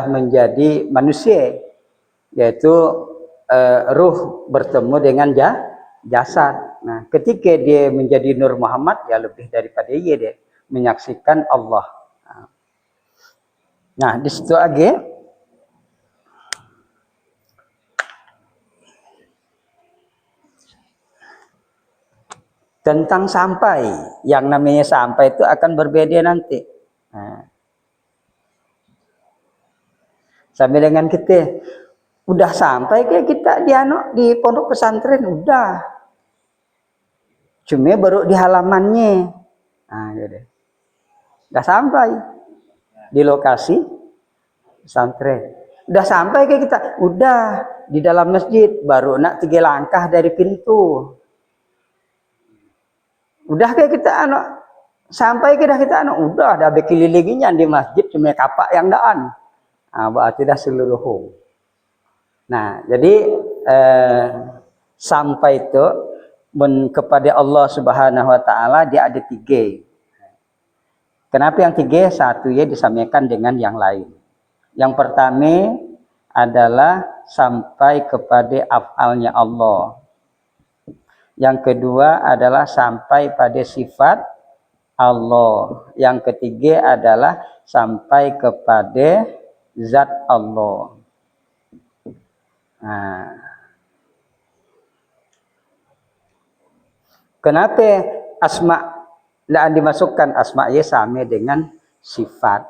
menjadi manusia, yaitu ruh bertemu dengan jasad. Nah, ketika dia menjadi Nur Muhammad, ya lebih daripada dia menyaksikan Allah. Nah, di situ lagi tentang sampai. Yang namanya sampai itu akan berbeda nanti. Nah, sampai dengan kita udah sampai kayak kita di pondok pesantren udah, cuma baru di halamannya. Nah, gitu. Udah sampai di lokasi pesantren. Udah sampai kayak kita, udah di dalam masjid, baru nak 3 langkah dari pintu. Udah kayak kita sampai kita udah ada bekelilinginya di masjid, cuma kapak yang daan. Nah, berarti dah seluruh. Nah, jadi sampai itu kepada Allah Subhanahu wa Ta'ala dia ada 3. Kenapa yang 3? Satu ya disamakan dengan yang lain. Yang pertama adalah sampai kepada af'alnya Allah. Yang kedua adalah sampai pada sifat Allah. Yang ketiga adalah sampai kepada zat Allah. Nah, kenapa asma dan dimasukkan asma ya sama dengan sifat?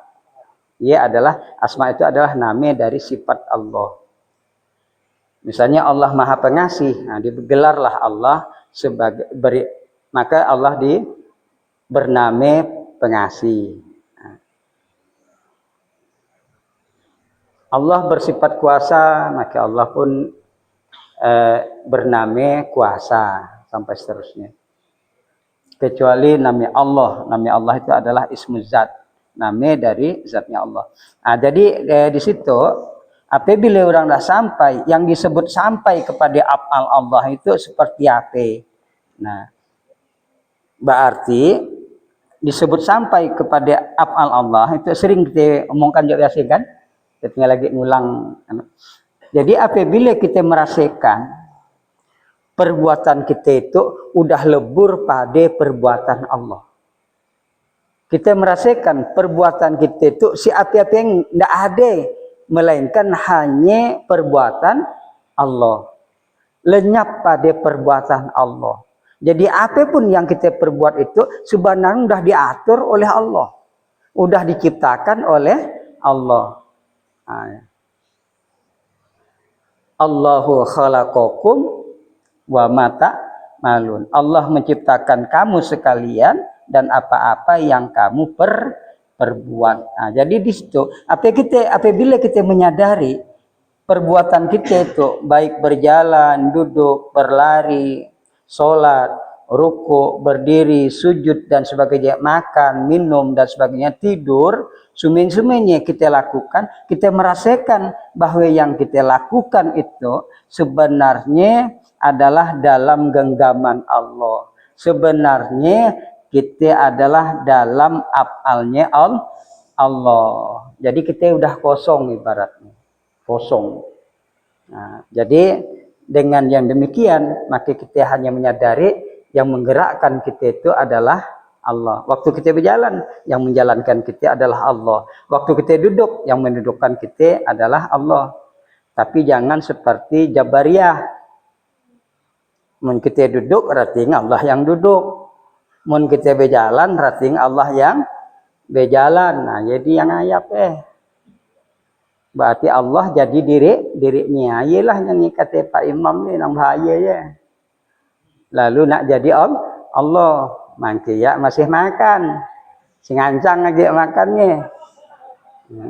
Ya adalah asma itu adalah nama dari sifat Allah. Misalnya Allah Maha Pengasih, nah digelarlah Allah sebagai maka Allah bernama Pengasih. Allah bersifat kuasa, maka Allah pun bernama kuasa sampai seterusnya. Kecuali nama Allah itu adalah ismu zat, nama dari zatnya Allah. Nah, jadi di situ apabila orang dah sampai, yang disebut sampai kepada af'al Allah itu seperti apa? Nah, Berarti disebut sampai kepada af'al Allah itu sering kita omongkan juga biasa kan. Kita tinggal lagi ngulang. Jadi apabila kita merasakan perbuatan kita itu udah lebur pada perbuatan Allah. Kita merasakan perbuatan kita itu si apa-apa yang tidak ada, melainkan hanya perbuatan Allah. Lenyap pada perbuatan Allah. Jadi apapun yang kita perbuat itu sebenarnya sudah diatur oleh Allah. Sudah diciptakan oleh Allah. Allahu khalaqakum wa mata malun. Allah menciptakan kamu sekalian dan apa-apa yang kamu perbuat. Nah, jadi di situ apabila kita menyadari perbuatan kita itu baik berjalan, duduk, berlari, sholat, ruku, berdiri, sujud dan sebagainya, makan, minum dan sebagainya, tidur, semuanya kita lakukan, kita merasakan bahwa yang kita lakukan itu sebenarnya adalah dalam genggaman Allah. Sebenarnya kita adalah dalam af'alnya Allah. Jadi kita udah kosong ibaratnya. Kosong. Nah, jadi dengan yang demikian, maka kita hanya menyadari yang menggerakkan kita itu adalah Allah. Waktu kita berjalan, yang menjalankan kita adalah Allah. Waktu kita duduk, yang mendudukkan kita adalah Allah. Tapi jangan seperti Jabariyah. Mun kita duduk, berarti Allah yang duduk. Mun kita berjalan, berarti Allah yang berjalan. Nah, jadi yang ayap berarti Allah jadi dirinya. Iyalah yang kata Pak Imam ni nang bahaya ya. Lalu nak jadi Allah, mangki ya masih makan. Sing ancang lagi makannya.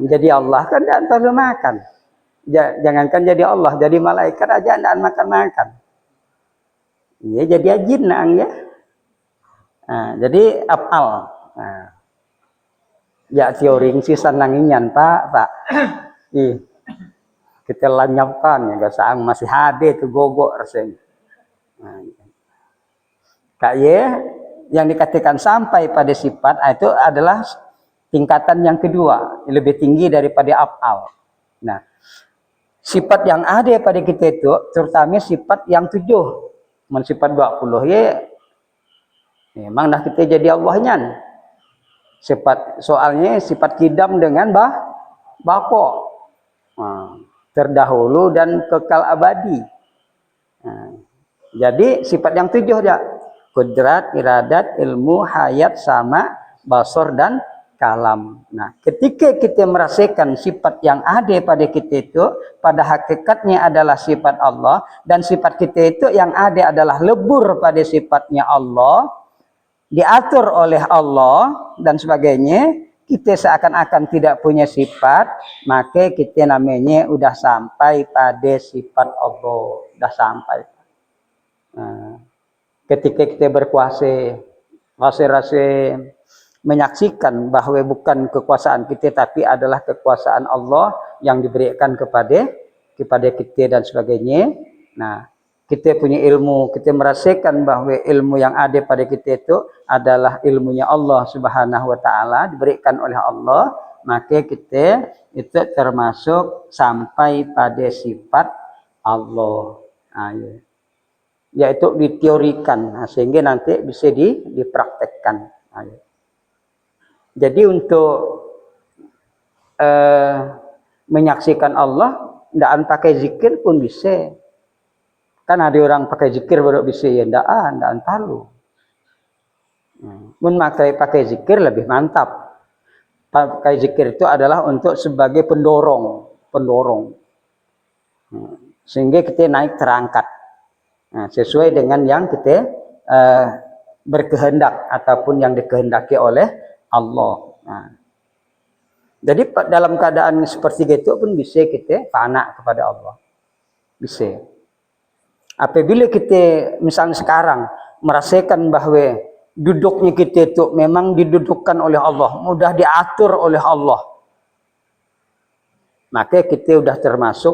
Jadi Allah kan tak perlu makan. Jangankan jadi Allah, jadi malaikat aja ndak makan-makan. Iya jadi jin nang ya. Nah, jadi af'al. Nah. Ya teori sisa nanginyan Pak. Kita lanyapkan ya saang masih ada itu gogok rasanya. Nah, yang dikatakan sampai pada sifat itu adalah tingkatan yang kedua, lebih tinggi daripada af'al. Nah, sifat yang ada pada kita itu terutama sifat yang 7. Sifat 20 ya memang dah kita jadi Allahnya. Soalnya sifat kidam dengan bako. Terdahulu dan kekal abadi. Jadi sifat yang 7 dia. Kudrat, iradat, ilmu, hayat, sama, basor dan kalam. Nah, ketika kita merasakan sifat yang ada pada kita itu, pada hakikatnya adalah sifat Allah, dan sifat kita itu yang ada adalah lebur pada sifatnya Allah, diatur oleh Allah dan sebagainya, kita seakan-akan tidak punya sifat, maka kita namanya udah sampai pada sifat Allah, udah sampai. Nah, ketika kita berkuasa, rasa menyaksikan bahwa bukan kekuasaan kita tapi adalah kekuasaan Allah yang diberikan kepada kita dan sebagainya. Nah, kita punya ilmu, kita merasakan bahwa ilmu yang ada pada kita itu adalah ilmunya Allah Subhanahu wa taala, diberikan oleh Allah, maka kita itu termasuk sampai pada sifat Allah. Nah, yaitu diteorikan, sehingga nanti bisa dipraktekkan. Nah, jadi untuk menyaksikan Allah, tidak pakai zikir pun bisa. Kan ada orang pakai zikir baru bisa ya, ndak perlu. Mun pakai zikir lebih mantap. Pakai zikir itu adalah untuk sebagai pendorong. Sehingga kita naik terangkat. Nah, sesuai dengan yang kita berkehendak ataupun yang dikehendaki oleh Allah. Nah, jadi dalam keadaan seperti itu pun bisa kita fana kepada Allah. Bisa. Apabila kita misalnya sekarang merasakan bahwa duduknya kita itu memang didudukkan oleh Allah, mudah diatur oleh Allah, maka kita sudah termasuk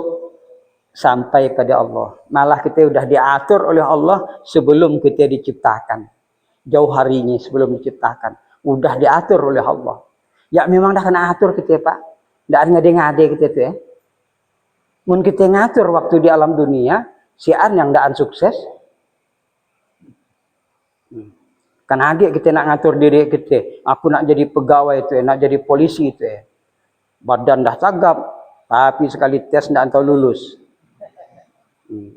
sampai pada Allah. Malah kita sudah diatur oleh Allah sebelum kita diciptakan. jauh harinya sebelum diciptakan. Udah diatur oleh Allah. Ya memang dah kena atur kita Pak. Nggak ngade-ngade kita tuh ya. Mun kita ngatur waktu di alam dunia, sian yang daan sukses. Kan agak kita nak ngatur diri kita. Aku nak jadi pegawai itu ya, nak jadi polisi itu ya. Badan dah tagap, tapi sekali tes ndak tahu lulus.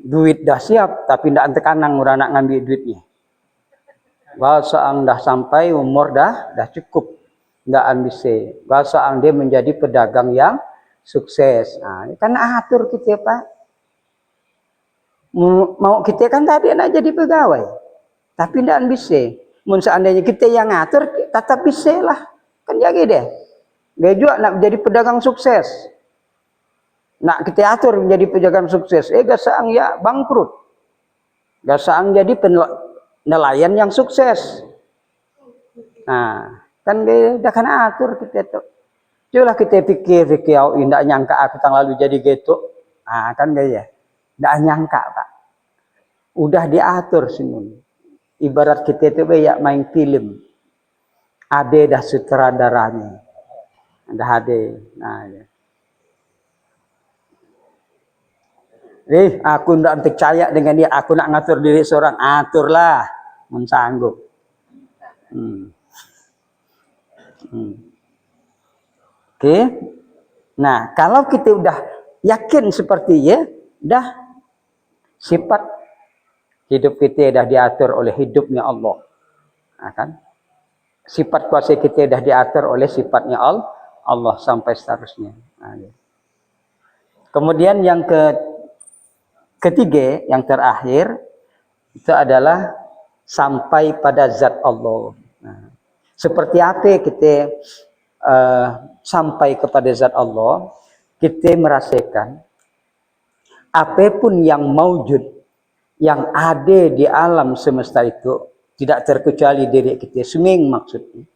Duit dah siap, tapi ndak tekanang orang nak ngambil duitnya. Basaang dah sampai umur dah cukup, ndak bisa. Basaang dia menjadi pedagang yang sukses. Nah, kan atur kita Pak. Mau kita kan tadi nak jadi pegawai, tapi ndak bisa. Mun seandainya kita yang ngatur, tetap bisa lah. Kan jadi deh. Dia juga nak menjadi pedagang sukses. Nak kita atur menjadi pedagang sukses. Gasaang ya bangkrut. Gasaang jadi nelayan yang sukses. Nah, kan dia dah kan atur kita tuh. Cobalah kita pikir, tidak nyangka aku tang lalu jadi gitu. Nah, kan dia ya. Tidak nyangka Pak. Udah diatur semua. Ibarat kita itu kayak main film. Ada dah sutradaranya. Ada. Nah, ya. Aku tidak percaya dengan dia. Aku nak ngatur diri seorang. Aturlah. Mensanggup. Oke. Nah, kalau kita udah yakin seperti ya, dah sifat hidup kita dah diatur oleh hidupnya Allah. Nah, kan? Sifat kuasa kita dah diatur oleh sifatnya Allah sampai seterusnya. Nah, ya. Kemudian yang ketiga, yang terakhir, itu adalah sampai pada zat Allah. Nah, seperti apa kita sampai kepada zat Allah, kita merasakan apapun yang maujud, yang ada di alam semesta itu, tidak terkecuali diri kita. Seming maksudnya.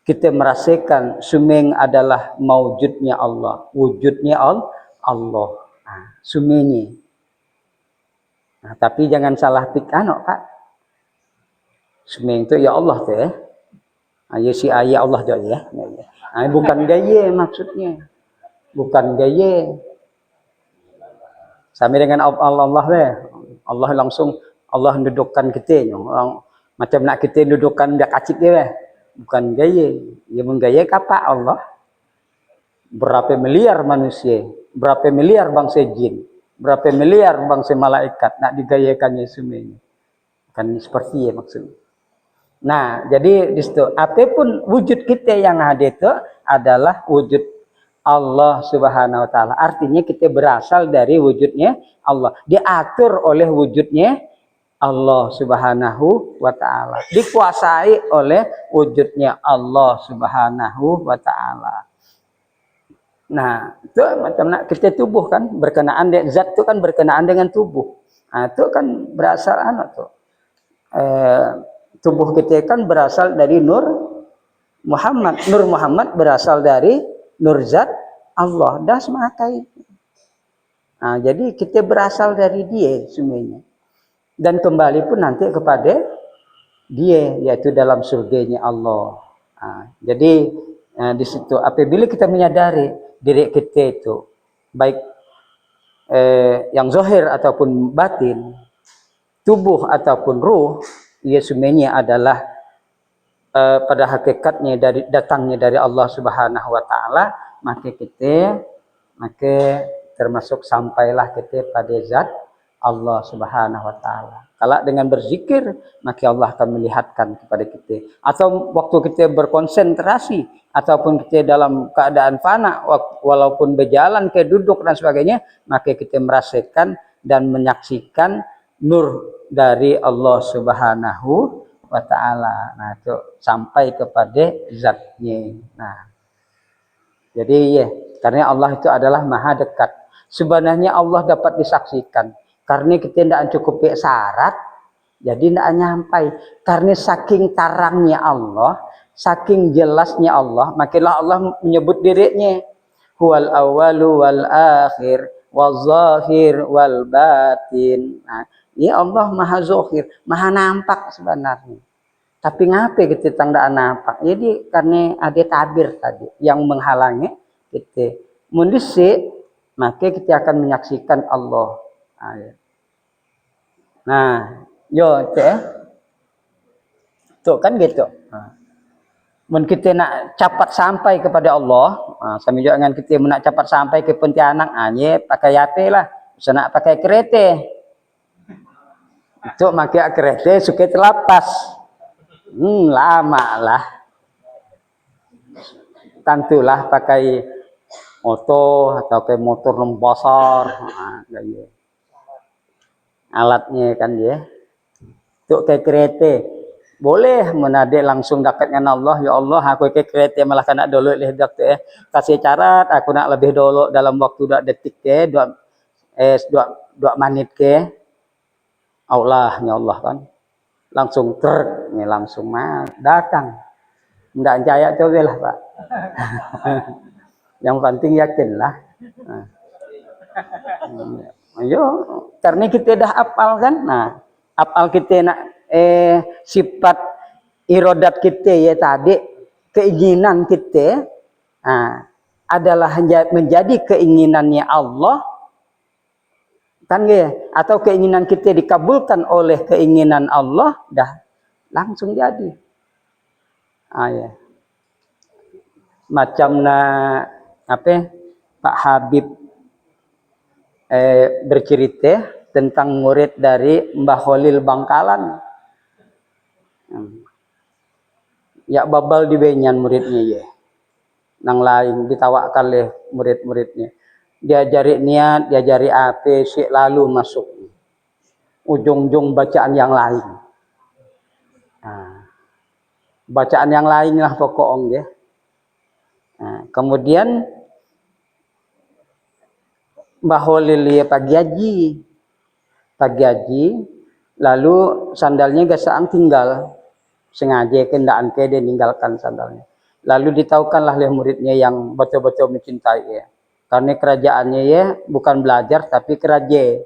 Kita merasakan seming adalah maujudnya Allah, wujudnya Allah. Nah, semingnya. Nah, tapi jangan salah pikir, Pak. Seming itu ya Allah tuh ya. Ya si ayah Allah tuh ya. Nah, bukan gaya maksudnya. Bukan gaya. Sama dengan Allah deh. Allah langsung Allah dudukkan kita. Macam nak kita dudukkan dia kacik dia. Bukan gaya. Dia menggaya kapa Allah. Berapa miliar manusia. Berapa miliar bangsa jin. Berapa miliar bangsa malaikat. Nak digayakannya semuanya. Kan seperti ya maksudnya. Nah, jadi di situ apapun wujud kita yang ada itu adalah wujud Allah Subhanahu wa taala. Artinya kita berasal dari wujudnya Allah. Diatur oleh wujudnya Allah Subhanahu wa taala. Dikuasai oleh wujudnya Allah Subhanahu wa taala. Nah, itu macam kita tubuh kan berkenaan dengan zat itu kan berkenaan dengan tubuh. Nah, itu kan berasal tubuh kita kan berasal dari Nur Muhammad. Nur Muhammad berasal dari Nur Zat Allah. Dah semakai. Nah, jadi kita berasal dari dia semuanya. Dan kembali pun nanti kepada dia, yaitu dalam surganya Allah. Nah, jadi di situ apabila kita menyadari diri kita itu baik yang zahir ataupun batin, tubuh ataupun ruh, ia semuanya adalah pada hakikatnya datangnya dari Allah Subhanahu wa taala, maka termasuk sampailah kita pada zat Allah Subhanahu wa taala. Kalau dengan berzikir, maka Allah akan melihatkan kepada kita. Atau waktu kita berkonsentrasi ataupun kita dalam keadaan fana, walaupun berjalan, ke duduk dan sebagainya, maka kita merasakan dan menyaksikan nur dari Allah Subhanahu wa taala. Nah, itu sampai kepada zatnya. Nah, jadi ya, karena Allah itu adalah maha dekat. Sebenarnya Allah dapat disaksikan. Karena kita tidak cukup syarat, jadi tidak nyampai. Karena saking tarangnya Allah, saking jelasnya Allah, makilah Allah menyebut dirinya. Huwal awalu wal akhir, wal zahir wal batin. Nah, ya Allah maha zahir, maha nampak sebenarnya. Tapi ngapain kita tanda nampak? Jadi karena ada tabir tadi yang menghalangi kita. Mundisi, maka kita akan menyaksikan Allah. Nah, yo teh, tuh kan gitu. Mun kita nak cepat sampai kepada Allah, sama juga dengan kita nak cepat sampai ke Pontianak, pakai apa lah. Bisa nak pakai kereta. Itu pakai kereta suka terlepas. Lama lah. Tentulah pakai motor atau kayak motor besar. Alatnya kan ya. Itu kayak kereta. Boleh menade langsung dekat dengan Allah. Ya Allah, aku ke kereta malah kena dulu lihat kasih syarat aku nak lebih dulu dalam waktu 2 detik ke 2 menit ke. Allah ya Allah kan. Langsung ini langsung datang. Nggak percaya coba lah, Pak. Yang penting yakin lah. Ayo, karena kita dah apal kan. Nah, apal kita nak sifat irodat kita ya tadi, keinginan kita adalah menjadi keinginannya Allah kan ya, atau keinginan kita dikabulkan oleh keinginan Allah, dah langsung jadi. Ya. Macam Pak Habib bercerita tentang murid dari Mbah Khalil Bangkalan. Ya babal di benyan muridnya ya. Nang lain ditawakan oleh murid-muridnya. Diajari niat, diajari apa sih lalu masuk. Ujung-ujung bacaan yang lain. Bacaan yang lain lah pokoknya. Kemudian Mbah Khalil ya pagi haji, lalu sandalnya gasaan tinggal. Sengaja kendaan ke dia meninggalkan sandalnya. Lalu ditahukanlah oleh muridnya yang betul-betul mencintai ya. Karena kerajaannya ya bukan belajar tapi keraja.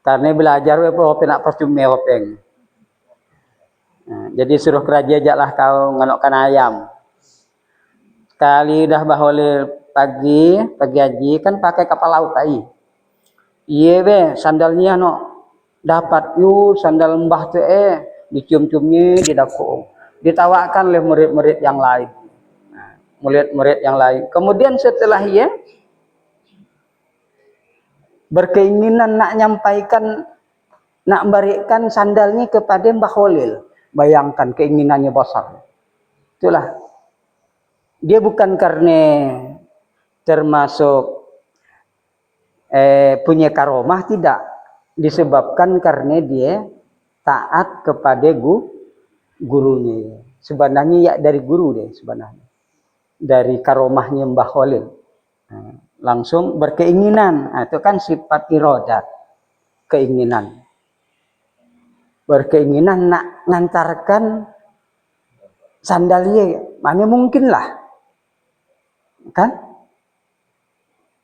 Karena belajar nak percuma wapeng. Jadi suruh keraja ajaklah kau nganokkan ayam. Sekali dah bahwa pagi haji kan pakai kapal laut ai. Iya be sandalnya dapat sandal mbah tu dicium-ciumnya di dapur. Ditawakan oleh murid-murid yang lain. Murid-murid yang lain. Kemudian setelah ia berkeinginan nak nyampaikan, nak memberikan sandalnya kepada Mbah Khalil. Bayangkan keinginannya besar. Itulah. Dia bukan karena termasuk punya karomah, tidak. Disebabkan karena dia taat kepada gurunya. Sebenarnya ya dari guru deh sebenarnya. Dari karomahnya Mbah Khalil. Langsung berkeinginan. Itu kan sifat irodat. Keinginan. Berkeinginan nak ngantarkan sandalnya. Mana mungkin lah. Kan?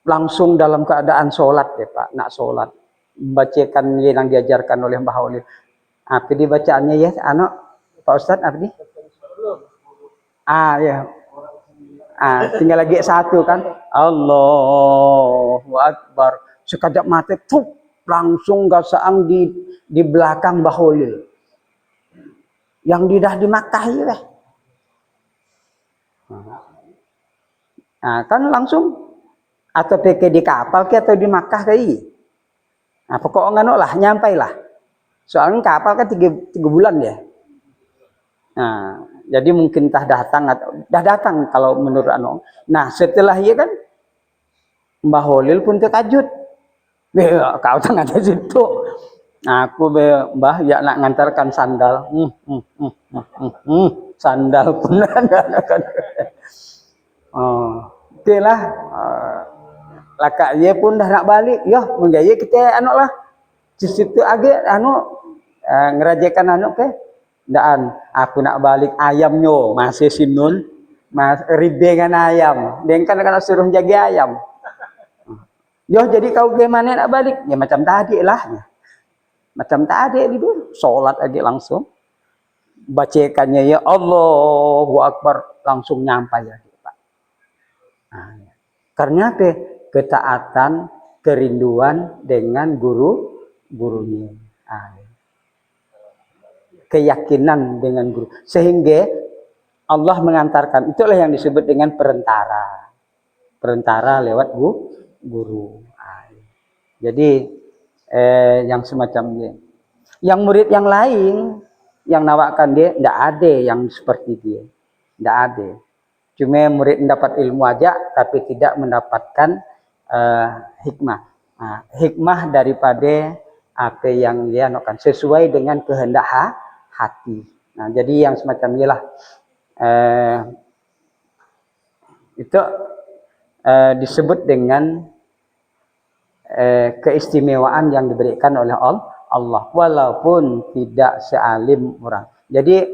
Langsung dalam keadaan sholat ya Pak. Nak sholat. Bacakan yang diajarkan oleh Mbah Khalil. Apa dibacaannya ya anak Pak Ustadz apa nih? Ya. Tinggal lagi satu kan. Allahu Akbar. Sekejap mata langsung gasaang di belakang Mbah Khalil. Yang dah di Makkah ya. Kan langsung atau pakai di kapal atau di Makkah kai. Pokoknya lah nyampai lah. Soalnya kapal kan 3 bulan ya. Jadi mungkin dah datang kalau menurut Nah, setelah iya kan Mbah Khalil pun terkejut. Kau tengah di situ. Aku Mbah ya nak ngantarkan sandal. Sandal pun ada. Oke lah. Lakaknya pun dah nak balik. Menggaya kita lah. Di situ agak ngerajakan ke. Dan aku nak balik ayamnya masih sinun. Ribengan ayam. Dia kan suruh jaga ayam. Jadi kau gimana nak balik? Ya macam tadi lah. Macam tadi itu sholat aja langsung. bacakannya ya Allahu Akbar langsung nyampai ya Pak. Nah, ya. Karena apa? Ketaatan, kerinduan dengan gurunya. Nah, ya. Keyakinan dengan guru. Sehingga Allah mengantarkan. Itulah yang disebut dengan perantara. Perantara lewat guru. Nah, ya. Jadi yang semacamnya. Yang murid yang lain yang nawakan dia, tidak ada yang seperti dia. Tidak ada. Cuma murid mendapat ilmu aja, tapi tidak mendapatkan hikmah. Nah, hikmah daripada apa yang dia lakukan sesuai dengan kehendak hati. Nah, jadi yang semacam inilah itu disebut dengan keistimewaan yang diberikan oleh Allah, walaupun tidak sealim orang. Jadi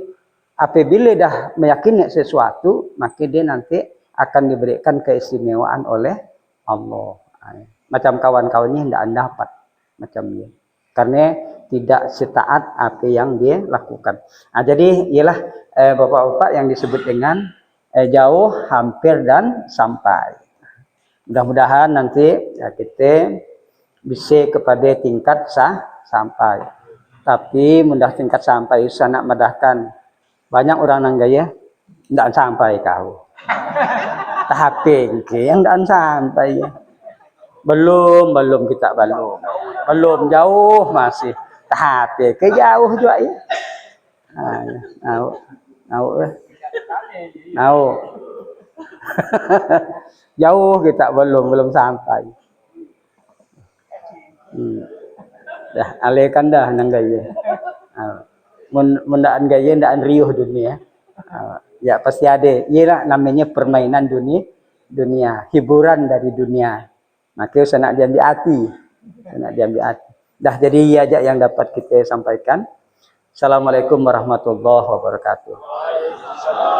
apabila dah meyakini sesuatu, maka dia nanti akan diberikan keistimewaan oleh Allah. Macam kawan-kawannya tidak dapat macam ini, karena tidak setaat apa yang dia lakukan. Nah, jadi ialah bapak-bapak yang disebut dengan jauh, hampir, dan sampai. Mudah-mudahan nanti ya, kita bisa kepada tingkat sampai. Tapi mudah tingkat sampai usah nak medahkan. Banyak orang nang gaya ndak sampai kau. Tahap yang ndak sampai. Belum kita belum. Belum jauh masih tahap ke jauh juga ya. Nau. Jauh kita belum sampai. Dah alekan dah nang gaya. Mendaan gaya ndaan riuh dunia. Ya pasti ada. Iyalah namanya permainan dunia, hiburan dari dunia. Maka saya nak diambil hati. Dah jadi iya aja yang dapat kita sampaikan. Assalamualaikum warahmatullahi wabarakatuh.